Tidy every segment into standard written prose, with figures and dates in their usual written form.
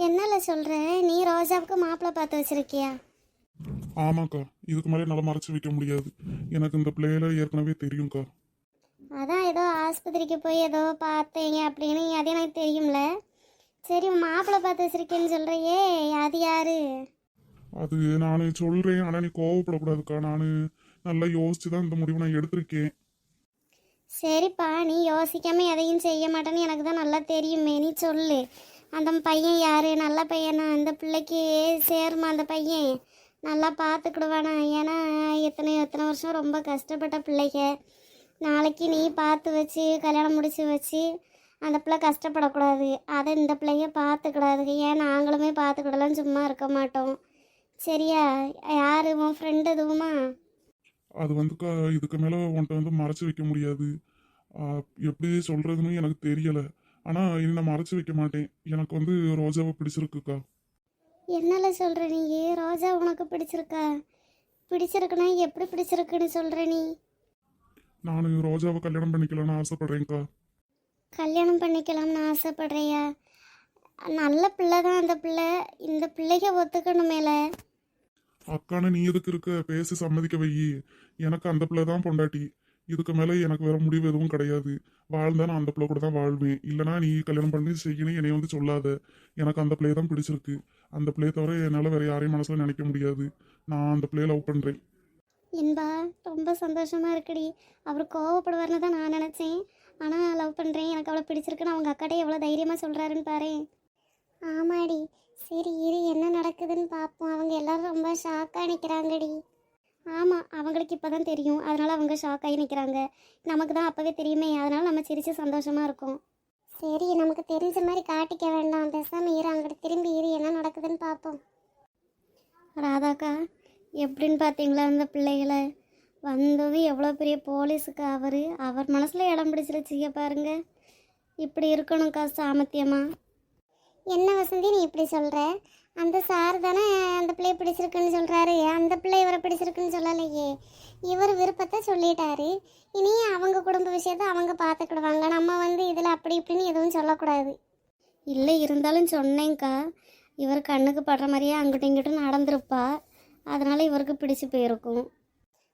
என்னல சொல்ற? நீ ரோஜாவுக்கு மாப்பிள்ளை பார்த்து வச்சிருக்கியா? ஆமாக்கா, இதுக்கு மேலே என்னால் மறைச்சு வைக்க முடியாது. எனக்கு இந்த பிள்ளையில ஏற்கனவே தெரியும்க்கா. அதான் ஏதோ ஆஸ்பத்திரிக்கு போய் ஏதோ பார்த்தீங்க அப்படின்னு அது எனக்கு தெரியும்ல. சரி, உன் மாப்பிள்ளை பார்த்து வச்சிருக்கேன்னு சொல்றியே, அது யாரு? அது நான் சொல்கிறேன், ஆனால் நீ கோவப்படக்கூடாதுக்கா. நான் நல்லா யோசிச்சு தான் இந்த முடிவு நான் எடுத்திருக்கேன். சரிப்பா, நீ யோசிக்காம எதையும் செய்ய மாட்டேன்னு எனக்கு தான் நல்லா தெரியுமே. நீ சொல்லு, அந்த பையன் யாரு? நல்ல பையனா? அந்த பிள்ளைக்கு சேருமா அந்த பையன்? நல்லா பார்த்துக்கிடுவானா? ஏன்னா எத்தனை எத்தனை வருஷம் ரொம்ப கஷ்டப்பட்ட பிள்ளைங்க. நாளைக்கு நீ பார்த்து வச்சு கல்யாணம் முடிச்சு வச்சு அந்த பிள்ளை கஷ்டப்படக்கூடாது. அதை இந்த பிள்ளைய பார்த்துக்கிடாது. ஏன் நாங்களுமே பார்த்துக்கிடலாம், சும்மா இருக்க மாட்டோம். சரியா? யாரு உன் ஃப்ரெண்டு எதுவுமா? அது வந்துக்கா, இதுக்கு மேலே உன்கிட்ட மறைச்சு வைக்க முடியாது. எப்படி சொல்கிறதுன்னு எனக்கு தெரியலை. ஆனால் இனி நான் மறைச்சு வைக்க மாட்டேன். எனக்கு ரோஜாவை பிடிச்சிருக்குக்கா. என்னல சொல்கிற நீ? ரோஜா உனக்கு பிடிச்சிருக்கா? பிடிச்சிருக்குன்னா எப்படி பிடிச்சிருக்குன்னு சொல்கிற நீ? நான் ரோஜாவை கல்யாணம் பண்ணிக்கலாம்னு ஆசைப்படுறேன்க்கா. கல்யாணம் பண்ணிக்கலாம்னு ஆசைப்படுறியா? நல்ல பிள்ளை தான் அந்த பிள்ளை. இந்த பிள்ளைக்கு ஒத்துக்கணுமேல. அக்கானு நீ எதுக்கு இருக்க? பேசி சம்மதிக்க வை. எனக்கு அந்த பிள்ளை தான் பொண்டாட்டி. இதுக்கு மேலே எனக்கு வேற முடிவு எதுவும் கிடையாது. வாழ்ந்தா நான் அந்த பிள்ளை கூட தான் வாழ்வேன். இல்லைனா நீ கல்யாணம் பண்ணி செய்யணும் என்னை சொல்லாத. எனக்கு அந்த பிள்ளையை தான் பிடிச்சிருக்கு. அந்த பிள்ளையை தவிர என்னால் வேற யாரையும் மனசில் நினைக்க முடியாது. நான் அந்த பிள்ளையை லவ் பண்ணுறேன். என்பா, ரொம்ப சந்தோஷமா இருக்குடி. அவர் கோவப்படுவார்னு தான் நான் நினச்சேன். ஆனால் லவ் பண்ணுறேன், எனக்கு அவ்வளோ பிடிச்சிருக்குன்னு அவங்க அக்காட்டே எவ்வளோ தைரியமாக சொல்கிறாருன்னு பாரு. ஆமாடி. சரி இரு, என்ன நடக்குதுன்னு பார்ப்போம். அவங்க எல்லாரும் ரொம்ப ஷாக்காக நிற்கிறாங்கடி. ஆமாம், அவங்களுக்கு இப்போ தான் தெரியும், அதனால் அவங்க ஷாக்காகி நிற்கிறாங்க. நமக்கு தான் அப்போவே தெரியுமே, அதனால் நம்ம சிரித்து சந்தோஷமாக இருக்கோம். சரி, நமக்கு தெரிஞ்ச மாதிரி காட்டிக்க வேண்டாம். பேசாமல் இரு, அங்கிட்டு திரும்பி இரு, என்ன நடக்குதுன்னு பார்ப்போம். ராதாக்கா, எப்படின்னு பார்த்தீங்களா அந்த பிள்ளைகளை? வந்தது எவ்வளோ பெரிய போலீஸுக்கு அவர் மனசில் இடம் பிடிச்சிருச்சிங்க பாருங்க. இப்படி இருக்கணும்க்கா சாமர்த்தியமா. என்ன வசந்தி நீ இப்படி சொல்கிற? அந்த சார் தானே அந்த பிள்ளையை பிடிச்சிருக்குன்னு சொல்கிறாரு. அந்த பிள்ளை இவரை பிடிச்சிருக்குன்னு சொல்லலையே. இவர் விருப்பத்தை சொல்லிட்டாரு. இனி அவங்க குடும்ப விஷயத்தை அவங்க பார்த்துக்கிடுவாங்க. நம்ம இதில் அப்படி இப்படின்னு எதுவும் சொல்லக்கூடாது. இல்லை, இருந்தாலும் சொன்னேங்க்கா. இவர் கண்ணுக்கு படுற மாதிரியே அங்கிட்டும் இங்கிட்டும் நடந்திருப்பா. அதனால் இவருக்கு பிடிச்சி போயிருக்கும்.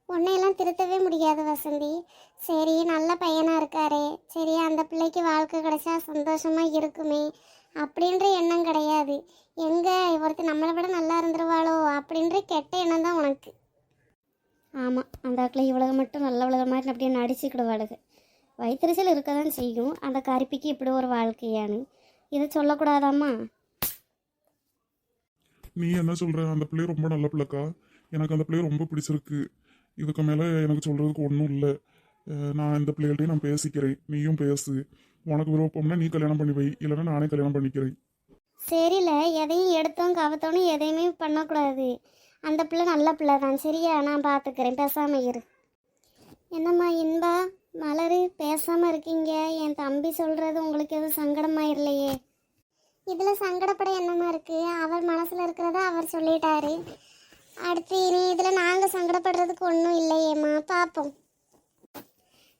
உன்னையெல்லாம் திருத்தவே முடியாது வசந்தி. சரி, நல்ல பையனாக இருக்காரே, சரி அந்த பிள்ளைக்கு வாழ்க்கை கிடைச்சா சந்தோஷமாக இருக்குமே அப்படின்ற எண்ணம் கிடையாது. எங்கே ஒருத்தர் நம்மளை விட நல்லா இருந்துருவாளோ அப்படின்ற கெட்ட எண்ணம் தான் உனக்கு. ஆமாம், அந்த ஆக்கில் இவ்வளவு மட்டும் நல்ல உலக மாதிரி அப்படியே நடிச்சுக்கிடுவாளுக. வயிற்றுச்சல் இருக்க தான் செய்யும். அந்த கருப்பிக்கு இப்படி ஒரு வாழ்க்கையானு இதை சொல்லக்கூடாதாம்மா? நீ என்ன சொல்ற? அந்த பிள்ளை ரொம்ப நல்ல பிள்ளைக்கா. எனக்கு அந்த பிள்ளையை ரொம்ப பிடிச்சிருக்கு. இதுக்கு மேலே எனக்கு சொல்கிறதுக்கு ஒன்றும் இல்லை. நான் இந்த பிள்ளைகள்ட்டையும் நான் பேசிக்கிறேன். நீயும் பேசு. உனக்கு விருப்பம்னா நீ கல்யாணம் பண்ணி வை, இல்லைன்னா நானே கல்யாணம் பண்ணிக்கிறேன். சரியில்ல, எதையும் எடுத்தோம் கவத்தோன்னு எதையுமே பண்ணக்கூடாது. அந்த பிள்ளை நல்ல பிள்ளை தான். சரியா? நான் பார்த்துக்கிறேன், பேசாமல் இரு. என்னம்மா இன்பா, மலரு பேசாமல் இருக்கீங்க? என் தம்பி சொல்கிறது உங்களுக்கு எதுவும் சங்கடமாயிரலையே? இதில் சங்கடப்பட என்னமா இருக்குது? அவர் மனசில் இருக்கிறத அவர் சொல்லிட்டாரு. அடுத்து இனி இதில் நாங்கள் சங்கடப்படுறதுக்கு ஒன்றும் இல்லையேம்மா, பார்ப்போம்.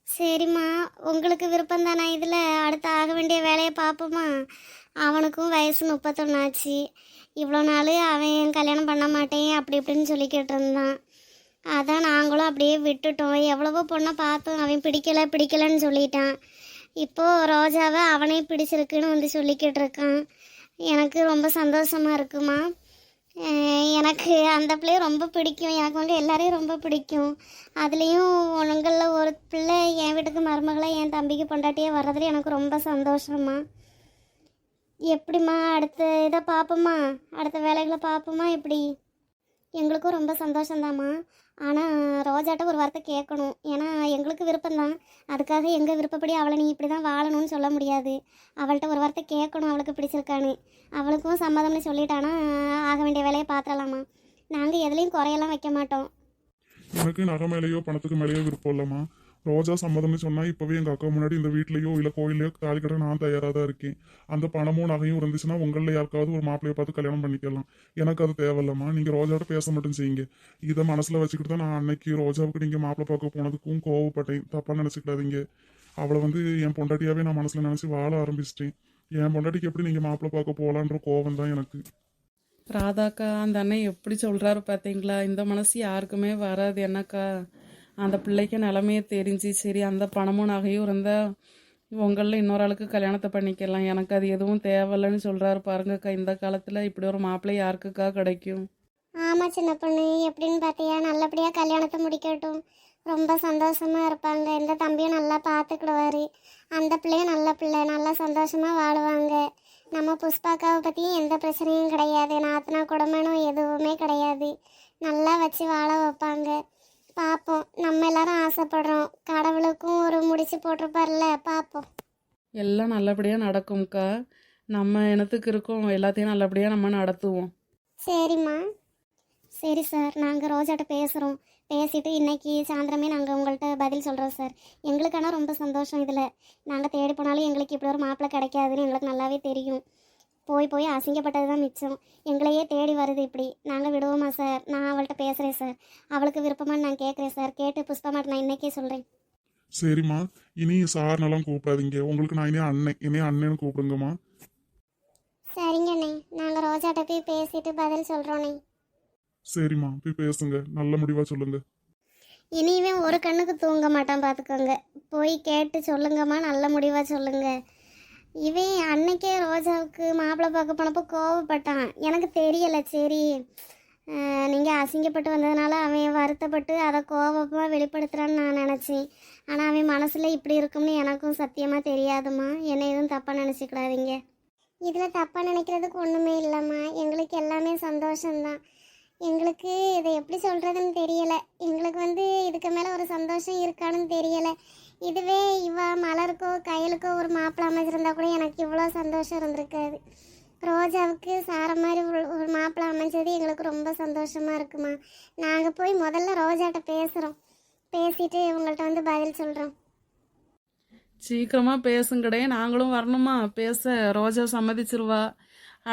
சரிம்மா, உங்களுக்கு விருப்பம் தானே? இதில் அடுத்து ஆக வேண்டிய வேலையை பார்ப்போமா? அவனுக்கும் வயசு 31 ஆச்சு. இவ்வளோ நாள் அவன் கல்யாணம் பண்ண மாட்டேன் அப்படி இப்படின்னு சொல்லிக்கிட்டு இருந்தான். அதான் நாங்களும் அப்படியே விட்டுட்டோம். எவ்வளவோ பொண்ணை பார்த்தோம், அவன் பிடிக்கலைன்னு சொல்லிட்டான். இப்போது ரோஜாவை அவனே பிடிச்சிருக்குன்னு சொல்லிக்கிட்டு இருக்கான். எனக்கு ரொம்ப சந்தோஷமாக இருக்குமா. எனக்கு அந்த பிள்ளைய ரொம்ப பிடிக்கும். எனக்கு எல்லாரையும் ரொம்ப பிடிக்கும். அதுலேயும் உங்களில் ஒரு பிள்ளை என் வீட்டுக்கு மருமகளை என் தம்பிக்கு பொண்டாட்டியே வர்றதுல எனக்கு ரொம்ப சந்தோஷமா. எப்படிம்மா, அடுத்த இதை பார்ப்போமா? அடுத்த வேலைகளை பார்ப்போமா? எப்படி? எங்களுக்கும் ரொம்ப சந்தோஷந்தாம்மா. ஆனால் ரோஜாட்ட ஒரு வார்த்தை கேட்கணும். ஏன்னா எங்களுக்கு விருப்பம்தான். அதுக்காக எங்கள் விருப்பப்படி அவளை நீ இப்படி தான் வாழணும்னு சொல்ல முடியாது. அவள்கிட்ட ஒரு வார்த்தை கேட்கணும், அவளுக்கு பிடிச்சிருக்கான்னு. அவளுக்கும் சம்மதம்னு சொல்லிட்டானா ஆக வேண்டிய வேலையை பார்த்துடலாமா. நாங்கள் எதுலேயும் குறையெல்லாம் வைக்க மாட்டோம். எனக்கு நகை மேலேயோ பணத்துக்கு மேலேயோ விருப்பம் இல்லைம்மா. ரோஜா சம்மதம்னு சொன்னால் இப்போவே எங்கள் அக்கா முன்னாடி இந்த வீட்லேயோ இல்லை கோயிலையோ தாலி கட்ட நான் தயாராக தான் இருக்கேன். அந்த பணமும் நகையும் இருந்துச்சுன்னா உங்களில் யாருக்காவது ஒரு மாப்பிள்ளையை பார்த்து கல்யாணம் பண்ணிக்கலாம். எனக்கு அது தேவையில்லம்மா. நீங்கள் ரோஜாவோட பேச மட்டும் செய்யுங்க. இதை மனசில் வச்சுக்கிட்டு தான் நான் அன்னைக்கு ரோஜாவுக்கு நீங்கள் மாப்பிள்ளை பார்க்க போனதுக்கும் கோவப்பட்டேன். தப்பாக நினச்சிக்கிடாதீங்க. அவளை என் பொண்டாட்டியாகவே நான் மனசில் நினச்சி வாழ ஆரம்பிச்சிட்டேன். என் பொண்டாட்டிக்கு எப்படி நீங்கள் மாப்பிள்ளை பார்க்க போகலான்ற கோவம் தான் எனக்கு. ராதாக்கா அந்த அண்ணன் எப்படி சொல்கிறாரு பார்த்தீங்களா? இந்த மனசு யாருக்குமே வராது என்னக்கா. அந்த பிள்ளைக்கு நிலமையே தெரிஞ்சு சரி அந்த பணமும் நகையும் இருந்தால் உங்களில் இன்னொரு ஆளுக்கு கல்யாணத்தை பண்ணிக்கலாம், எனக்கு அது எதுவும் தேவையில்லைன்னு சொல்கிறாரு பாருங்கக்கா. இந்த காலத்தில் இப்படி ஒரு மாப்பிள்ளை யாருக்குக்கா கிடைக்கும்? ஆமாம் சின்ன பொண்ணு, எப்படின்னு பார்த்தியா நல்லபடியாக கல்யாணத்தை முடிக்கட்டும். ரொம்ப சந்தோஷமாக இருப்பாங்க. இந்த தம்பியும் நல்லா பார்த்துக்கிடுவாரு. அந்த பிள்ளையும் நல்ல பிள்ளை, நல்லா சந்தோஷமாக வாழுவாங்க. நம்ம புஷ்பாக்காவை பற்றியும் எந்த பிரச்சனையும் கிடையாது. நாத்தனா குடும்பனும் எதுவுமே கிடையாது. நல்லா வச்சு வாழ வைப்பாங்க. பார்ப்போம். நம்ம எல்லாரும் ஆசைப்படுறோம். கடவுளுக்கும் ஒரு முடிச்சு போட்டிருப்பார்ல, பார்ப்போம். எல்லாம் நல்லபடியாக நடக்கும்க்கா. நம்ம இனத்துக்கு இருக்கோம், எல்லாத்தையும் நல்லபடியாக நம்ம நடத்துவோம். சரிம்மா. சரி சார், நாங்கள் ரோஜாட்ட பேசுகிறோம். பேசிட்டு இன்னைக்கு சாயந்தரமே நாங்கள் உங்கள்கிட்ட பதில் சொல்கிறோம் சார். எங்களுக்கான ரொம்ப சந்தோஷம். இதில் நாங்கள் தேடி போனாலும் எங்களுக்கு இப்படி ஒரு மாப்பிள்ளை கிடைக்காதுன்னு எங்களுக்கு நல்லாவே தெரியும். போய் போய் அசிங்கப்பட்டது தான் மிச்சம். எங்களையே தேடி வருது இப்படி. நாங்கள் விடுவோமா சார்? நான் அவள்கிட்ட பேசுகிறேன் சார். அவளுக்கு விருப்பமானு நான் கேட்குறேன் சார். கேட்டு புஷ்பமாட்ட நான் இன்னைக்கே சொல்கிறேன். சரிம்மா, இனி சார்னெல்லாம் கூப்பிடாதீங்க. உங்களுக்கு நான் இனி அண்ணன்னு கூப்பிடுங்கம்மா. சரிங்கண்ணே, நாங்கள் ரோஜாட்ட போய் பேசிட்டு பதில் சொல்கிறோண்ணே. சரிம்மா, போய் பேசுங்க, நல்ல முடிவாக சொல்லுங்க. இனிமே ஒரு கண்ணுக்கு தூங்க மாட்டான் பார்த்துக்கோங்க. போய் கேட்டு சொல்லுங்கம்மா, நல்ல முடிவாக சொல்லுங்க. இவன் அன்னைக்கே ரோஜாவுக்கு மாப்பிள்ளை பார்க்க போனப்போ கோவப்பட்டான். எனக்கு தெரியலை. சரி நீங்கள் அசிங்கப்பட்டு வந்ததுனால அவன் வருத்தப்பட்டு அதை கோவமாக வெளிப்படுத்துகிறான்னு நான் நினச்சேன். ஆனால் அவன் மனசில் இப்படி இருக்கும்னு எனக்கும் சத்தியமாக தெரியாதும்மா. என்னை எதுவும் தப்பாக நினச்சிக்கிடாதீங்க. இதில் தப்பாக நினைக்கிறதுக்கு ஒன்றுமே இல்லைம்மா. எங்களுக்கு எல்லாமே சந்தோஷம்தான். எங்களுக்கு இதை எப்படி சொல்கிறதுன்னு தெரியலை. எங்களுக்கு இதுக்கு மேலே ஒரு சந்தோஷம் இருக்கான்னு தெரியலை. இதுவே மலருக்கோ கையலுக்கோ ஒரு மாப்பிள்ளை அமைச்சிருந்தா கூட எனக்கு இவ்வளோ சந்தோஷம் இருந்திருக்காது. ரோஜாவுக்கு சார மாதிரி ஒரு மாப்பிள்ளை அமைஞ்சது எங்களுக்கு ரொம்ப சந்தோஷமாக இருக்குமா. நாங்கள் போய் முதல்ல ரோஜாட்ட பேசுகிறோம். பேசிட்டு உங்கள்கிட்ட பதில் சொல்கிறோம். சீக்கிரமாக பேசுங்கடே, நாங்களும் வரணுமா பேச? ரோஜா சம்மதிச்சிருவா.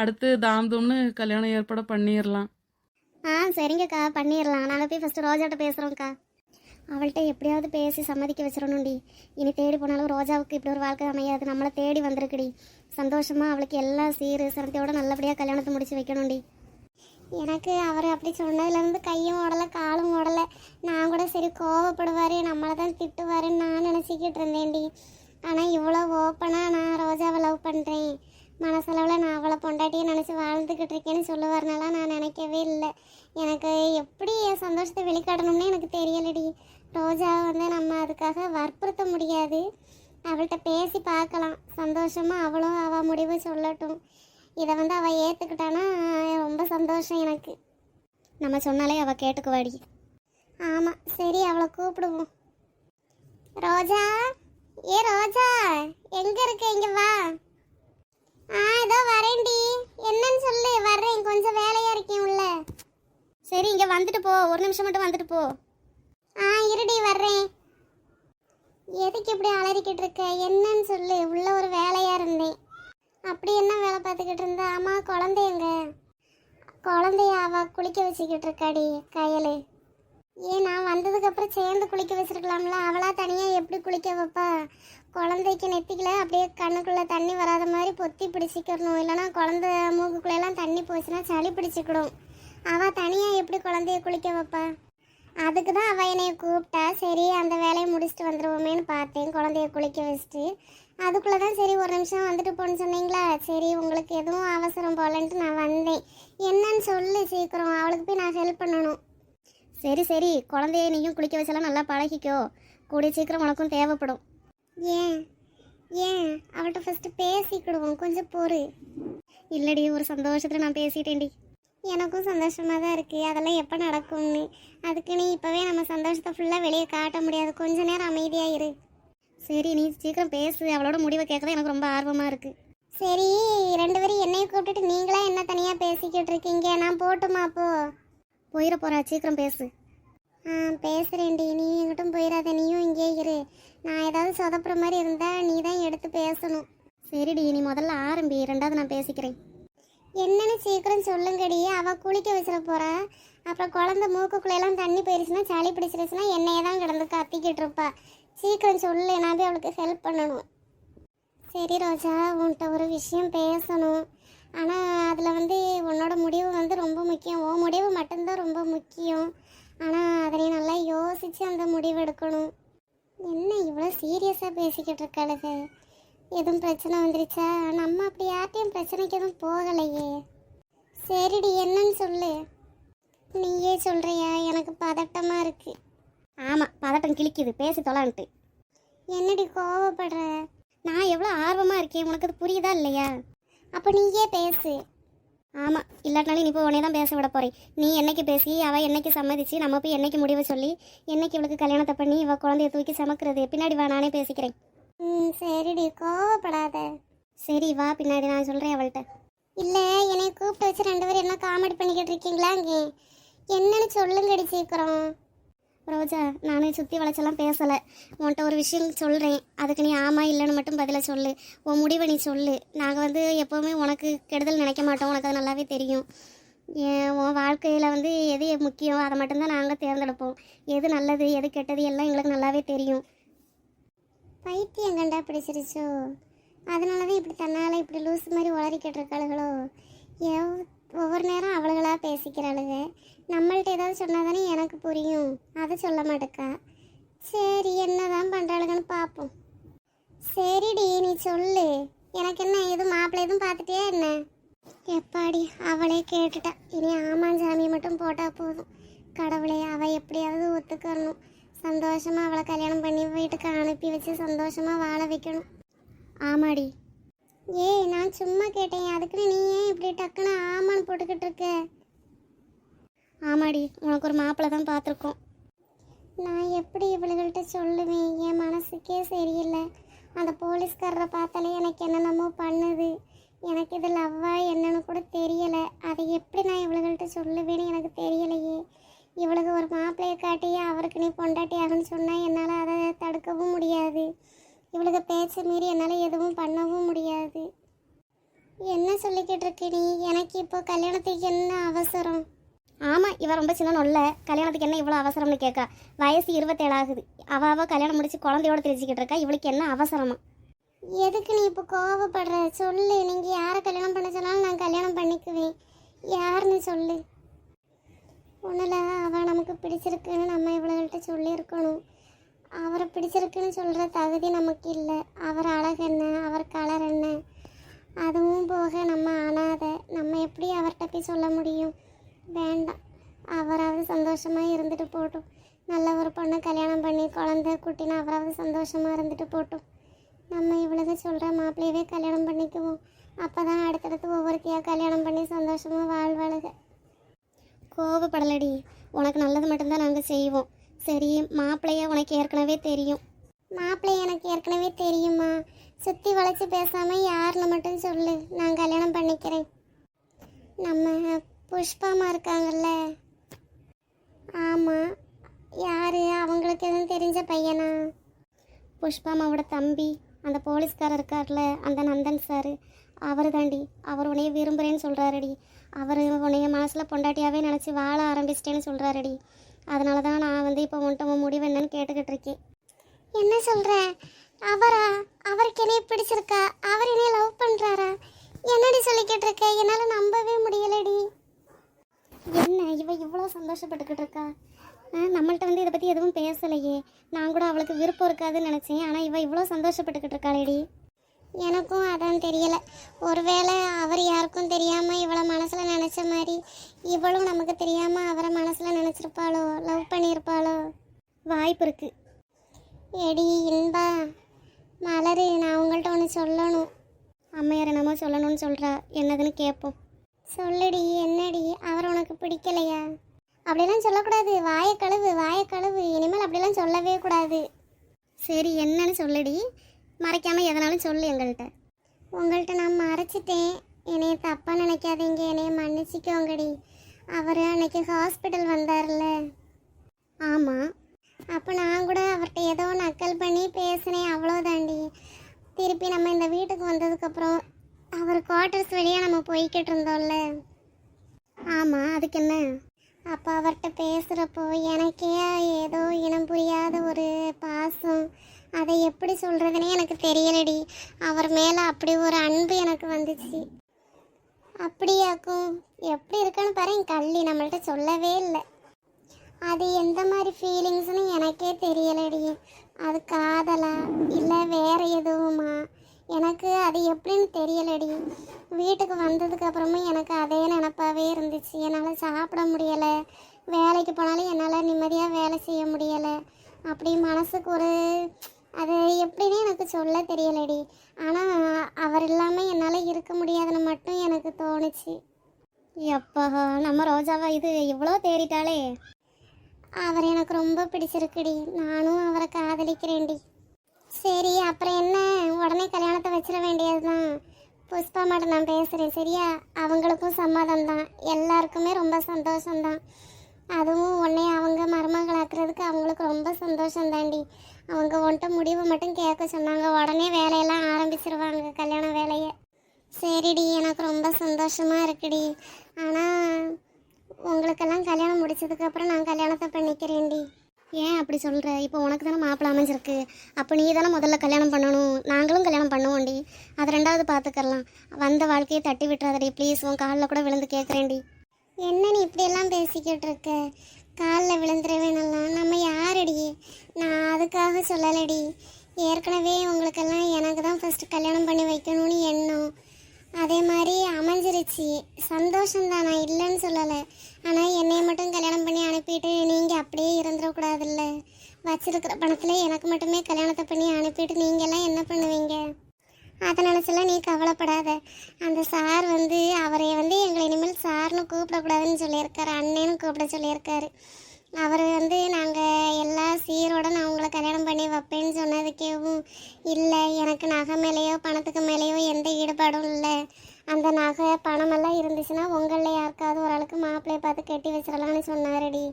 அடுத்து தாம்தும்னு கல்யாணம் ஏற்பாடு பண்ணிடலாம். சரிங்கக்கா, பண்ணிடலாம். நாங்கள் போய் ஃபஸ்ட்டு ரோஜாட்ட பேசுகிறோம்க்கா. அவள்கிட்ட எப்படியாவது பேசி சம்மதிக்க வச்சிடணும்டி. இனி தேடி போனாலும் ரோஜாவுக்கு இப்படி ஒரு வாழ்க்கை அமையாது. நம்மளை தேடி வந்திருக்குடி. சந்தோஷமாக அவளுக்கு எல்லா சீரு சனத்தையோடு நல்லபடியாக கல்யாணத்தை முடிச்சு வைக்கணும்டி. எனக்கு அவர் அப்படி சொன்னதுலேருந்து கையும் ஓடலை காலும் ஓடலை. நான் கூட சரி கோவப்படுவார், நம்மளை தான் திட்டுவாருன்னு நான் நினச்சிக்கிட்டு இருந்தேன்டி. ஆனால் இவ்வளோ ஓப்பனாக நான் ரோஜாவை லவ் பண்ணுறேன், மனசளவில் நான் அவளை பொண்டாட்டியை நினச்சி வாழ்ந்துக்கிட்டு இருக்கேன்னு சொல்லுவார்னாலாம் நான் நினைக்கவே இல்லை. எனக்கு எப்படி என் சந்தோஷத்தை வெளிக்காட்டணும்னு எனக்கு தெரியலடி. ரோஜாவை நம்ம அதுக்காக வற்புறுத்த முடியாது. அவள்கிட்ட பேசி பார்க்கலாம். சந்தோஷமாக அவளும் அவள் முடிவு சொல்லட்டும். இதை அவள் ஏற்றுக்கிட்டானா ரொம்ப சந்தோஷம் எனக்கு. நம்ம சொன்னாலே அவள் கேட்டுக்குவாடி. ஆமாம், சரி அவளை கூப்பிடுவோம். ரோஜா, ஏ ரோஜா, எங்கே இருக்க? இங்கே வா. இதோ வரேன்டி. என்னன்னு சொல்லு. வர்றேன், கொஞ்சம் வேலையாக இருக்கேன் உள்ள. சரி, இங்கே வந்துட்டு போ. ஒரு நிமிஷம் மட்டும் வந்துட்டு போ. இருடி, வர்றேன். எதுக்கு இப்படி அலறிக்கிட்டு இருக்க? என்னன்னு சொல்லு. உள்ள ஒரு வேலையாக இருந்தேன். அப்படி என்ன வேலை பார்த்துக்கிட்டு இருந்தா? ஆமாம், குழந்தைங்க. குழந்தைய அவள் குளிக்க வச்சுக்கிட்டு இருக்காடி கையல். ஏன் நான் வந்ததுக்கப்புறம் சேர்ந்து குளிக்க வச்சிருக்கலாம்ல? அவளாக தனியாக எப்படி குளிக்க வைப்பா? குழந்தைக்கு நெத்திக்கல அப்படியே கண்ணுக்குள்ளே தண்ணி வராத மாதிரி பொத்தி பிடிச்சிக்கணும். இல்லைனா குழந்தை மூக்குக்குள்ளெல்லாம் தண்ணி போச்சுன்னா சளி பிடிச்சிக்கிடும். அவள் தனியாக எப்படி குழந்தைய குளிக்க வைப்பா? அதுக்கு தான் அவள் என்னைய கூப்பிட்டா. சரி, அந்த வேலையை முடிச்சுட்டு வந்துடுவோமேன்னு பார்த்தேன். குழந்தைய குளிக்க வச்சுட்டு அதுக்குள்ளே தான் சரி ஒரு நிமிஷம் வந்துட்டு போன்னு சொன்னீங்களா. சரி, உங்களுக்கு எதுவும் அவசரம் போலன்ட்டு நான் வந்தேன். என்னன்னு சொல்லு சீக்கிரம். அவளுக்கு போய் நான் ஹெல்ப் பண்ணணும். சரி சரி, குழந்தைய நீயும் குளிக்க வச்செல்லாம் நல்லா பழகிக்கோ. கூடிய சீக்கிரம் உனக்கும் தேவைப்படும். ஏன் ஏன் அவள்கிட்ட ஃபஸ்ட்டு பேசிக்கிடுவோம், கொஞ்சம் பொறு. இல்லடி, ஒரு சந்தோஷத்தில் நான் பேசிட்டேன்டி. எனக்கும் சந்தோஷமாக தான் இருக்குது. அதெல்லாம் எப்போ நடக்கும்னு. அதுக்கு நீ இப்போவே நம்ம சந்தோஷத்தை ஃபுல்லாக வெளியே காட்ட முடியாது. கொஞ்ச நேரம் அமைதியாக இரு. சரி, நீ சீக்கிரம் பேசு. அவளோட முடிவை கேட்க எனக்கு ரொம்ப ஆர்வமாக இருக்குது. சரி, 2 பேரும் என்னையை கூப்பிட்டுட்டு நீங்களா என்ன தனியாக பேசிக்கிட்டு இருக்கீங்க? நான் போட்டுமா? அப்போ போயிட போகிறா. சீக்கிரம் பேசு. பேசுகிறேன்டி. நீ எங்கிட்டும் போயிடாத. நீயும் இங்கே இரு. நான் ஏதாவது சொதப்புற மாதிரி இருந்தால் நீ தான் எடுத்து பேசணும். சரிடி, நீ முதல்ல ஆரம்பி, 2வது நான் பேசிக்கிறேன். என்னன்னு சீக்கிரம் சொல்லுங்கடி. அவள் குளிக்க வச்சிட போகிறா. அப்புறம் குழந்தை மூக்குக்குள்ளெல்லாம் தண்ணி போயிடுச்சுன்னா சளி பிடிச்சிருச்சுன்னா என்னையே தான் கிடந்து கத்திக்கிட்டு இருப்பா. சீக்கிரம் சொல்லு, நான் போய் அவளுக்கு ஹெல்ப் பண்ணணும். சரி ரோஜா, உன்கிட்ட ஒரு விஷயம் பேசணும். ஆனால் அதில் வந்து உன்னோட முடிவு வந்து ரொம்ப முக்கியம். உன் முடிவு மட்டும்தான் ரொம்ப முக்கியம். ஆனால் அதை நீ நல்லா யோசித்து அந்த முடிவு எடுக்கணும். என்ன இவ்வளோ சீரியஸாக பேசிக்கிட்டு இருக்காளுக? எதுவும் பிரச்சனை வந்துருச்சா? நம்ம அப்படி யார்ட்டையும் பிரச்சனைக்கு எதுவும் போகலையே. சரிடி, என்னன்னு சொல்லு. நீயே சொல்கிறியா? எனக்கு பதட்டமாக இருக்குது. ஆமாம், பதட்டம் கிழிக்குது, பேசி தொலான்ட்டு. என்னடி கோவப்படுற? நான் எவ்வளோ ஆர்வமாக இருக்கேன், உனக்கு அது புரியுதா இல்லையா? அப்போ நீயே பேசு. ஆமாம், இல்லாட்டினாலும் நீ இப்போ உடனே தான் பேச விட போகிறேன். நீ என்னைக்கு பேசி அவள் என்னைக்கு சம்மதிச்சு நம்ம போய் என்னைக்கு முடிவை சொல்லி என்னைக்கு இவளுக்கு கல்யாணத்தை பண்ணி இவள் குழந்தைய தூக்கி சமக்கிறது, பின்னாடி வா, நானே பேசிக்கிறேன். சரிடி, கோவப்படாத. சரி வா, பின்னாடி நான் சொல்கிறேன் அவள்கிட்ட. இல்லை, என்னை கூப்பிட்டு வச்சு 2 பேரும் என்ன காமெடி பண்ணிக்கிட்டு இருக்கீங்களா? இங்கே என்னன்னு சொல்லுங்கடி சீக்கிரம். ரோஜா, நான் சுற்றி வளைச்செல்லாம் பேசலை. உன்கிட்ட ஒரு விஷயம் சொல்கிறேன், அதுக்கு நீ ஆமாம் இல்லைன்னு மட்டும் பதிலை சொல்லு. உன் முடிவை நீ சொல்லு. நாங்கள் வந்து எப்போவுமே உனக்கு கெடுதல் நினைக்க மாட்டோம், உனக்கு அது நல்லாவே தெரியும். உன் வாழ்க்கையில் வந்து எது முக்கியம் அதை மட்டும்தான் நாங்கள் தேர்ந்தெடுப்போம். எது நல்லது எது கெட்டது எல்லாம் எங்களுக்கு நல்லாவே தெரியும். பைத்தியம் கண்டா பிடிச்சிருச்சோ? அதனால தான் இப்படி தன்னால் இப்படி லூஸ் மாதிரி உளறிக்கிட்டு இருக்காளுகளோ? ஒவ்வொரு நேரம் அவளுகளாக பேசிக்கிறாளுங்க. நம்மள்ட்ட ஏதாவது சொன்னால் தானே எனக்கு புரியும், அதை சொல்ல மாட்டேக்கா. சரி, என்னதான் பண்ணுறாளுங்கன்னு பார்ப்போம். சரிடி, நீ சொல்லு. எனக்கு என்ன, எதுவும் மாப்பிள்ளை எதுவும் பார்த்துட்டியா என்ன? எப்பாடி, அவளே கேட்டுட்டா. இனி ஆமாஞ்சாமியை மட்டும் போட்டால் போதும். கடவுளே, அவள் எப்படியாவது ஒத்துக்கணும். சந்தோஷமாக அவளை கல்யாணம் பண்ணி வீட்டுக்கு அனுப்பி வச்சு சந்தோஷமாக வாழ வைக்கணும். ஆமாடி. ஏய், நான் சும்மா கேட்டேன், அதுக்குன்னு நீ ஏன் இப்படி டக்குன்னு ஆமான்னு போட்டுக்கிட்டு இருக்க? ஆமாடி, உனக்கு ஒரு மாப்பிள்ளை தான் பார்த்துருக்கோம். நான் எப்படி இவளுகள்கிட்ட சொல்லுவேன்? என் மனசுக்கே சரியில்லை. அந்த போலீஸ்காரரை பார்த்தாலே எனக்கு என்னென்னமோ பண்ணுது. எனக்கு இது லவ்வா என்னன்னு கூட தெரியலை. அதை எப்படி நான் இவளுகள்கிட்ட சொல்லுவேன்னு எனக்கு தெரியலையே. இவளுக்கு ஒரு மாப்பிள்ளையை காட்டி அவருக்கு நீ பொண்டாட்டியாகன்னு சொன்னால் என்னால் அதை தடுக்கவும் முடியாது. இவளுக்கு பேச்ச மீறி என்னால் எதுவும் பண்ணவும் முடியாது. என்ன சொல்லிக்கிட்டு இருக்க நீ? எனக்கு இப்போ கல்யாணத்துக்கு என்ன அவசரம்? ஆமாம், இவன் ரொம்ப சின்ன நொல்ல. கல்யாணத்துக்கு என்ன இவ்வளோ அவசரம்னு கேட்கா. வயசு 27 ஆகுது. அவள் கல்யாணம் முடிச்சு குழந்தையோடு தெரிஞ்சுக்கிட்டு இருக்கா. இவளுக்கு என்ன அவசரமா? எதுக்கு நீ இப்போ கோவப்படுற? சொல்லு. நீங்கள் யாரை கல்யாணம் பண்ண சொன்னாலும் நான் கல்யாணம் பண்ணிக்குவேன். யாருன்னு சொல்லு. ஒன்றில் அவள் நமக்கு பிடிச்சிருக்குன்னு நம்ம இவளுகள்கிட்ட சொல்லியிருக்கணும். அவரை பிடிச்சிருக்குன்னு சொல்கிற தகுதி நமக்கு இல்லை. அவர் அழகு என்ன, அவர் கலர் என்ன, அதுவும் போக நம்ம அனாதை. நம்ம எப்படி அவர்கிட்ட போய் சொல்ல முடியும்? வேண்டாம், அவராவது சந்தோஷமாக இருந்துட்டு போட்டும். நல்ல ஒரு பொண்ணை கல்யாணம் பண்ணி குழந்தை குட்டினா அவராவது சந்தோஷமாக இருந்துட்டு போட்டும். நம்ம இவ்வளவு சொல்கிற மாப்பிள்ளையவே கல்யாணம் பண்ணிக்குவோம். அப்போ தான் அடுத்தடுத்து ஒவ்வொருத்தையாக கல்யாணம் பண்ணி சந்தோஷமாக வாழ்வாளுக. கோவப்படலடி, உனக்கு நல்லது மட்டும்தான் நாங்கள் செய்வோம். சரி, மாப்பிள்ளைய உனக்கு ஏற்கனவே தெரியும். மாப்பிள்ளைய எனக்கு ஏற்கனவே தெரியுமா? சுற்றி வளைச்சி பேசாமல் யாருன்னு மட்டும் சொல்லு, நான் கல்யாணம் பண்ணிக்கிறேன். நம்ம புஷ்பாமா இருக்காங்கல்ல? ஆமாம். யார்? அவங்களுக்கு எதுவும் தெரிஞ்ச பையனா? புஷ்பாமாவோட தம்பி, அந்த போலீஸ்காரர் இருக்கார்ல, அந்த நந்தன் சார். அவர் தாண்டி. அவர் உன்னைய விரும்புகிறேன்னு சொல்கிறாரடி. அவர் உன்னைய மனசில் பொண்டாட்டியாகவே நினச்சி வாழ ஆரம்பிச்சிட்டேன்னு சொல்கிறாரடி. அதனால தான் நான் வந்து இப்போ உன்ட்ட முடிவு என்னன்னு கேட்டுக்கிட்டு இருக்கேன். என்ன சொல்கிற? அவரா? அவருக்கு என்னைய பிடிச்சிருக்கா? அவர் என்னைய லவ் பண்ணுறாரா? என்னடி சொல்லிக்கிட்டு இருக்க? என்னால் நம்பவே முடியலடி. என்ன இவ இவ்வளோ சந்தோஷப்பட்டுக்கிட்டு இருக்கா? நம்மள்ட்ட வந்து இதை பற்றி எதுவும் பேசலையே. நான் கூட அவளுக்கு விருப்பம் இருக்காதுன்னு நினச்சேன். ஆனால் இவ இவ்வளோ சந்தோஷப்பட்டுக்கிட்டு இருக்காளேடி. எனக்கும் அதான் தெரியலை. ஒருவேளை அவர் யாருக்கும் தெரியாமல் இவளை மனசில் நினச்ச மாதிரி இவளும் நமக்கு தெரியாமல் அவரை மனசில் நினச்சிருப்பாளோ, லவ் பண்ணியிருப்பாளோ? வாய்ப்பு இருக்குது. எடி இன்பா, மலரு, நான் உங்கள்கிட்ட ஒன்று சொல்லணும். அம்மையார் என்னமோ சொல்லணும்னு சொல்கிறா, என்னதுன்னு கேட்போம். சொல்லுடி, என்னடி? அவர் உனக்கு பிடிக்கலையா? அப்படிலாம் சொல்லக்கூடாது. வாயை கழுவு, வாயை கழுவு. இனிமேல் அப்படிலாம் சொல்லவே கூடாது. சரி, என்னன்னு சொல்லுடி. மறைக்காமல் எதனாலும் சொல்லு எங்கள்கிட்ட. உங்கள்கிட்ட நான் மறைச்சிட்டேன். என்னைய தப்பாக நினைக்காதீங்க, என்னைய மன்னிச்சிக்கோங்கடி. அவர் அன்னைக்கு ஹாஸ்பிட்டல் வந்தார்ல? ஆமாம். அப்போ நான் கூட அவர்கிட்ட ஏதோ நக்கல் பண்ணி பேசினேன், அவ்வளோதாண்டி. திருப்பி நம்ம இந்த வீட்டுக்கு வந்ததுக்கப்புறம் அவர் குவார்ட்டர்ஸ் வழியாக நம்ம போய்கிட்டு இருந்தோம்ல? ஆமாம், அதுக்கு என்ன? அப்போ அவர்கிட்ட பேசுகிறப்போ எனக்கே ஏதோ இனம் புரியாத ஒரு பாசம், அதை எப்படி சொல்கிறதுனே எனக்கு தெரியலடி. அவர் மேலே அப்படி ஒரு அன்பு எனக்கு வந்துச்சு. அப்படியாக்கும் எப்படி இருக்குன்னு பாரு. என் கள்ளி நம்மள்ட்ட சொல்லவே இல்லை. அது எந்த மாதிரி ஃபீலிங்ஸ்னு எனக்கே தெரியலடி. அது காதலா இல்லை வேற எதுவுமா எனக்கு அது எப்படின்னு தெரியலடி. வீட்டுக்கு வந்ததுக்கு அப்புறமும் எனக்கு அதே நினப்பாவே இருந்துச்சு. என்னால் சாப்பிட முடியலை, வேலைக்கு போனாலும் என்னால் நிம்மதியாக வேலை செய்ய முடியலை. அப்படி மனசுக்கு ஒரு அது எப்படின்னு எனக்கு சொல்ல தெரியலடி. ஆனால் அவர் இல்லாமல் என்னால் இருக்க முடியாதுன்னு மட்டும் எனக்கு தோணுச்சு. எப்பா நம்ம ரோஜாவா இது இவ்வளோ தேறிட்டாளே. அவர் எனக்கு ரொம்ப பிடிச்சிருக்குடி. நானும் அவரை காதலிக்கிறேன்டி. சரி அப்புறம் என்ன, உடனே கல்யாணத்தை வச்சிட வேண்டியது தான். புஷ்பா மட்டும் நான் பேசுகிறேன் சரியா? அவங்களுக்கும் சம்மதம் தான், எல்லாருக்குமே ரொம்ப சந்தோஷம்தான். அதுவும் உடனே அவங்க மருமகளாக்குறதுக்கு அவங்களுக்கு ரொம்ப சந்தோஷம் தாண்டி. அவங்க உன்ட்ட முடிவை மட்டும் கேட்க சொன்னாங்க, உடனே வேலையெல்லாம் ஆரம்பிச்சிருவாங்க கல்யாண வேலையை. சரிடி, எனக்கு ரொம்ப சந்தோஷமாக இருக்குடி. ஆனால் உங்களுக்கெல்லாம் கல்யாணம் முடிச்சதுக்கப்புறம் நான் கல்யாணத்தை பண்ணிக்கிறேன்டி. ஏன் அப்படி சொல்கிற? இப்போ உனக்கு தானே மாப்பிள்ளை அமைஞ்சிருக்கு. அப்போ நீ தானே முதல்ல கல்யாணம் பண்ணணும். நாங்களும் கல்யாணம் பண்ணுவோண்டி, அது ரெண்டாவது பார்த்துக்கலாம். வந்த வாழ்க்கையை தட்டி விட்டுறாதடி ப்ளீஸ். உன் காலில் கூட விழுந்து கேட்குறேன்டி. என்ன நீ இப்படியெல்லாம் பேசிக்கிட்டு இருக்க? காலில் விழுந்துடவே நல்லா நம்ம யாரடி? நான் அதுக்காக சொல்லலடி. ஏற்கனவே உங்களுக்கெல்லாம் எனக்கு தான் ஃபஸ்ட்டு கல்யாணம் பண்ணி வைக்கணும்னு எண்ணம். அதே மாதிரி அமைஞ்சிருச்சு, சந்தோஷம்தான், நான் இல்லைன்னு சொல்லலை. ஆனால் என்னைய மட்டும் கல்யாணம் பண்ணி அனுப்பிட்டு நீங்கள் அப்படியே இருந்துடக்கூடாதுல்ல. வச்சிருக்கிற பணத்தில் எனக்கு மட்டுமே கல்யாணத்தை பண்ணி அனுப்பிட்டு நீங்கள்லாம் என்ன பண்ணுவீங்க? அதை நினச்செல்லாம் நீ கவலைப்படாத. அந்த சார் அவரை எங்களை இனிமேல் சார்னு கூப்பிடக்கூடாதுன்னு சொல்லியிருக்காரு, அண்ணேன்னு கூப்பிட சொல்லியிருக்காரு. அவர் நாங்கள் எல்லா சீரோட நான் உங்களை கல்யாணம் பண்ணி வைப்பேன்னு சொன்னதுக்கேவும் இல்லை, எனக்கு நகை மேலேயோ பணத்துக்கு மேலேயோ எந்த ஈடுபாடும் இல்லை. அந்த நகை பணமெல்லாம் இருந்துச்சுன்னா உங்களில் யாருக்காவது ஒரு ஆளுக்கு மாப்பிள்ளையை பார்த்து கட்டி வச்சிடலான்னு சொன்னாரடி.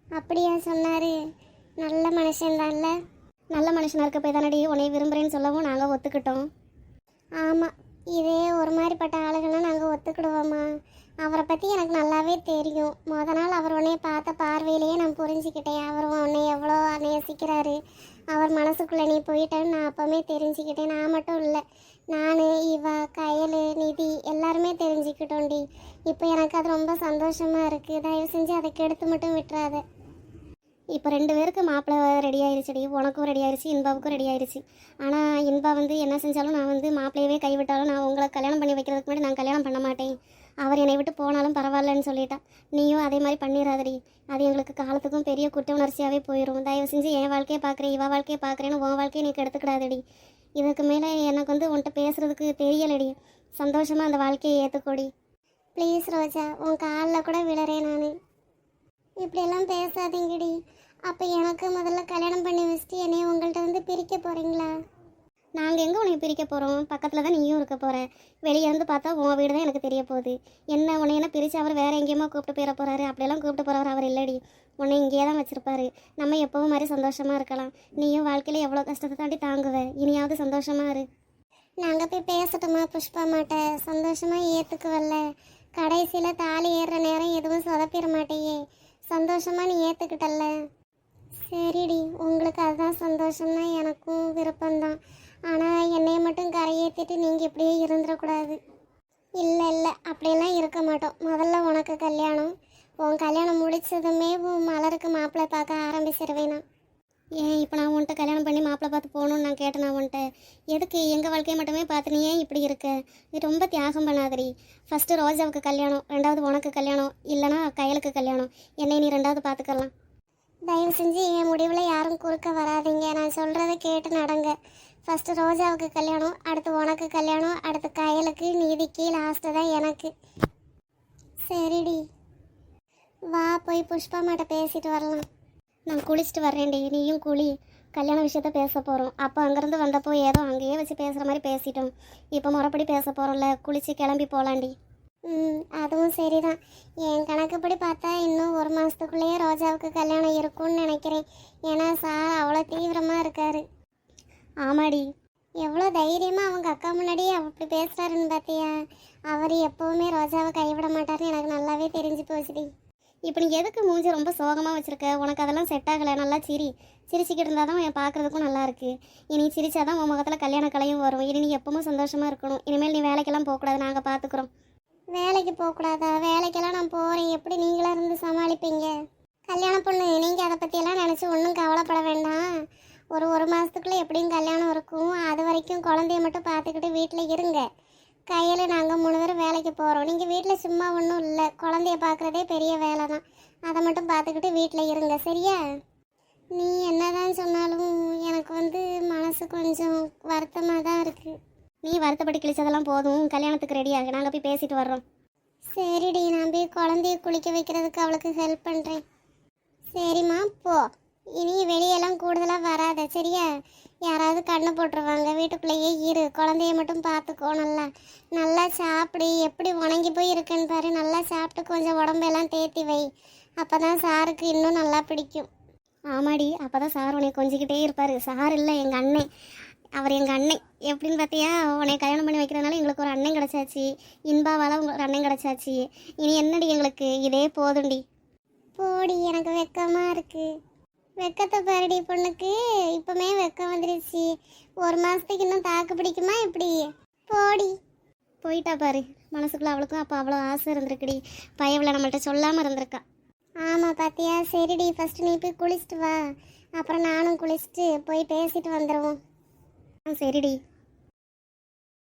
அப்படியா சொன்னார்? நல்ல மனுஷன்தான்ல. நல்ல மனுஷனாக இருக்க போய் தானடி உன்னை விரும்புகிறேன்னு சொல்லவும் நாங்கள் ஒத்துக்கிட்டோம். ஆமாம், இதே ஒரு மாதிரிப்பட்ட ஆளுகள்லாம் நாங்கள் ஒத்துக்கிடுவோம்மா. அவரை பற்றி எனக்கு நல்லாவே தெரியும். நாள் அவர் உன்னைய பார்த்த பார்வையிலேயே நான் புரிஞ்சுக்கிட்டேன். அவர் உன்னை எவ்வளோ நேசிக்கிறாரு. அவர் மனசுக்குள்ளே நீ போயிட்டேன்னு நான் அப்போவுமே தெரிஞ்சுக்கிட்டேன். நான் மட்டும் இல்லை, நான், இவா, கயல், நிதி எல்லாருமே தெரிஞ்சுக்கிட்டோண்டி. இப்போ எனக்கு அது ரொம்ப சந்தோஷமாக இருக்குது. தயவு செஞ்சு அதை கெடுத்து மட்டும் விட்டுறாத. இப்போ 2 பேருக்கு மாப்பிள்ளை ரெடி ஆயிடுச்சுடி. உனக்கும் ரெடி ஆயிடுச்சு, இன்பாவுக்கும் ரெடி ஆயிடுச்சு. ஆனால் இன்பா என்ன செஞ்சாலும் நான் மாப்பிள்ளையவே கைவிட்டாலும் நான் உங்களை கல்யாணம் பண்ணி வைக்கிறதுக்கு முன்னாடி நான் கல்யாணம் பண்ண மாட்டேன். அவர் என்னை விட்டு போனாலும் பரவாயில்லன்னு சொல்லிட்டா. நீயும் அதே மாதிரி பண்ணிடாதடி. அது எங்களுக்கு காலத்துக்கும் பெரிய குற்ற உணர்ச்சியாகவே போயிடும். தயவு செஞ்சு என் வாழ்க்கையை பார்க்குறேன், இவா வாழ்க்கையை பார்க்குறேன்னு உன் வாழ்க்கையை நீ கெடுத்துக்கிடாதடி. இதுக்கு மேலே எனக்கு உன்கிட்ட பேசுகிறதுக்கு தெரியலடி. சந்தோஷமாக அந்த வாழ்க்கையை ஏற்றுக்கோடி. ப்ளீஸ் ரோஜா, உன் காலில் கூட விழறேன் நான். இப்படியெல்லாம் பேசாதீங்கடி. அப்போ எனக்கு முதல்ல கல்யாணம் பண்ணி வச்சுட்டு என்னைய உங்கள்கிட்ட பிரிக்க போகிறீங்களா? நாங்கள் எங்கே உன்னை பிரிக்க போகிறோம்? பக்கத்தில் தான் நீயும் இருக்க போகிற. வெளியே பார்த்தா உன் வீடு தான் எனக்கு தெரிய போகுது. உன்னை என்ன பிரித்து அவர் வேறு எங்கேயுமா கூப்பிட்டு போயிட போகிறாரு? அப்படியெல்லாம் கூப்பிட்டு போகிறவர் அவர் இல்லடி. உன்னை இங்கேயே தான் வச்சுருப்பாரு. நம்ம எப்பவும் மாதிரி சந்தோஷமாக இருக்கலாம். நீயும் வாழ்க்கையில் எவ்வளோ கஷ்டத்தை தாண்டி தாங்குவ. இனியாவது சந்தோஷமாக இரு. நாங்கள் போய் பேசட்டுமா புஷ்பா மாட்ட? சந்தோஷமாக ஏற்றுக்குவல்ல. கடைசியில் தாலி ஏறுற நேரம் எதுவும் சொதப்பிட மாட்டேயே. சந்தோஷமாக நீ ஏற்றுக்கிட்டல்ல. சரிடி, உங்களுக்கு அதுதான் சந்தோஷம்னா எனக்கும் விருப்பம்தான். ஆனால் என்னைய மட்டும் கரையேற்றிட்டு நீங்கள் இப்படியே இருந்துடக்கூடாது. இல்லை இல்லை, அப்படியெல்லாம் இருக்க மாட்டோம். முதல்ல உனக்கு கல்யாணம். உன் கல்யாணம் முடிச்சதுமே மலருக்கு மாப்பிள்ளை பார்க்க ஆரம்பிச்சிருவேனா? ஏன் இப்போ நான் உன்ட்ட கல்யாணம் பண்ணி மாப்பிள்ளை பார்த்து போகணுன்னு நான் கேட்டேன். நான் உன்ட்ட எதுக்கு எங்கள் வாழ்க்கையை மட்டுமே பார்த்து நீ ஏன் இப்படி இருக்க? நீ ரொம்ப தியாகம் பண்ணாதடி. ஃபஸ்ட்டு ரோஜாவுக்கு கல்யாணம், 2வது உனக்கு கல்யாணம், இல்லைனா கயலுக்கு கல்யாணம். என்னை நீ 2வது பார்த்துக்கலாம். தயவு செஞ்சு என் முடிவில் யாரும் குறுக்க வராதிங்க. நான் சொல்கிறத கேட்டு நடங்க. ஃபஸ்ட்டு ரோஜாவுக்கு கல்யாணம், அடுத்து உனக்கு கல்யாணம், அடுத்து கயலுக்கு, நீதிக்கு, லாஸ்ட்டு தான் எனக்கு. சரிடி, வா போய் புஷ்பா மாட்ட பேசிட்டு வரலாம். நான் குளிச்சுட்டு வர்றேன்டி, நீயும் குளி. கல்யாண விஷயத்த பேச போகிறோம். அப்போ அங்கேருந்து வந்தப்போ ஏதோ அங்கேயே வச்சு பேசுகிற மாதிரி பேசிட்டோம். இப்போ முறைப்படி பேச போகிறோம்ல, குளித்து கிளம்பி போகலாண்டி. அதுவும் சரிதான். என் கணக்குப்படி பார்த்தா இன்னும் 1 மாதத்துக்குள்ளேயே ரோஜாவுக்கு கல்யாணம் இருக்கும்னு நினைக்கிறேன். ஏன்னா சார் அவ்வளோ தீவிரமாக இருக்கார். ஆமாடி, எவ்வளோ தைரியமாக அவங்க அக்கா முன்னாடியே அப்படி பேசுகிறாருன்னு பார்த்தியா? அவர் எப்போவுமே ரோஜாவை கைவிட மாட்டார்னு எனக்கு நல்லாவே தெரிஞ்சு போச்சுடி. இப்போ நீ எதுக்கு மூஞ்சி ரொம்ப சோகமாக வச்சுருக்க? உனக்கு அதெல்லாம் செட் ஆகலை. நல்லா சிரிச்சுக்கிட்டு இருந்தால் தான் என் பார்க்குறதுக்கும் நல்லா இருக்குது. இனி சிரிச்சாதான் உன் முகத்தில் கல்யாண கலையும் வரும். இனி நீ எப்பவும் சந்தோஷமாக இருக்கணும். இனிமேல் நீ வேலைக்கெல்லாம் போகக்கூடாது, நாங்கள் பார்த்துக்குறோம். வேலைக்கு போகக்கூடாதா? வேலைக்கெல்லாம் நான் போகிறேன். எப்படி நீங்களாக இருந்து சமாளிப்பீங்க? கல்யாண பொண்ணு, நீங்கள் அதை பற்றியெல்லாம் நினச்சி ஒன்றும் கவலைப்பட வேண்டாம். ஒரு மாதத்துக்குள்ளே எப்படியும் கல்யாணம் இருக்கும். அது வரைக்கும் குழந்தைய மட்டும் பார்த்துக்கிட்டு வீட்டில் இருங்க. கையில் நாங்கள் 3 பேரும் வேலைக்கு போகிறோம். நீங்கள் வீட்டில் சும்மா ஒன்றும் இல்லை, குழந்தைய பார்க்குறதே பெரிய வேலை தான். அதை மட்டும் பார்த்துக்கிட்டு வீட்டில் இருங்க, சரியா? நீ என்னதான் சொன்னாலும் எனக்கு மனசு கொஞ்சம் வருத்தமாக தான் இருக்குது. நீ வருத்தப்பட்டு கிழிச்சதெல்லாம் போதும், கல்யாணத்துக்கு ரெடியாக நாங்கள் போய் பேசிட்டு வர்றோம். சரிடி, நான் போய் குழந்தைய குளிக்க வைக்கிறதுக்கு அவளுக்கு ஹெல்ப் பண்ணுறேன். சரிம்மா, போ. இனி வெளியெல்லாம் கூடுதலாக வராத, சரியா? யாராவது கண்ணு போட்டுருவாங்க. வீட்டுக்குள்ளேயே இரு, குழந்தைய மட்டும் பார்த்துக்கோ. நல்லா சாப்பிடு. எப்படி உணங்கி போய் இருக்குன்னு பாரு. நல்லா சாப்பிட்டு கொஞ்சம் உடம்பெல்லாம் தேத்தி வை. அப்போ தான் சாருக்கு இன்னும் நல்லா பிடிக்கும். ஆமாடி, அப்போ தான் சார் உன்னை கொஞ்சிக்கிட்டே இருப்பார். சார் இல்லை, எங்கள் அண்ணன். அவர் எங்கள் அண்ணன். எப்படின்னு பார்த்தியா, உன்னை கல்யாணம் பண்ணி வைக்கிறதுனால எங்களுக்கு ஒரு அண்ணன் கிடச்சாச்சு. இன்பாவால் உங்களுக்கு ஒரு அண்ணன் கிடச்சாச்சு. இனி என்னடி எங்களுக்கு இதே போதுண்டி. போடி, எனக்கு வெக்கமாக இருக்குது. வெக்கத்தை பாருடி பொண்ணுக்கு. இப்போமே வெக்கம் வந்துருச்சு. 1 மாதத்துக்கு இன்னும் தாக்கு பிடிக்குமா எப்படி? போடி. போயிட்டா பாரு. மனசுக்குள்ளே அவளுக்கும் அப்போ அவ்வளோ ஆசை இருந்திருக்குடி. பயவில் நம்மள்கிட்ட சொல்லாமல் இருந்திருக்கா. ஆமாம் பார்த்தியா? சரிடி, ஃபஸ்ட்டு நீ போய் குளிச்சுட்டு வா. அப்புறம் நானும் குளிச்சுட்டு போய் பேசிட்டு வந்துடுவோம். சரிடி.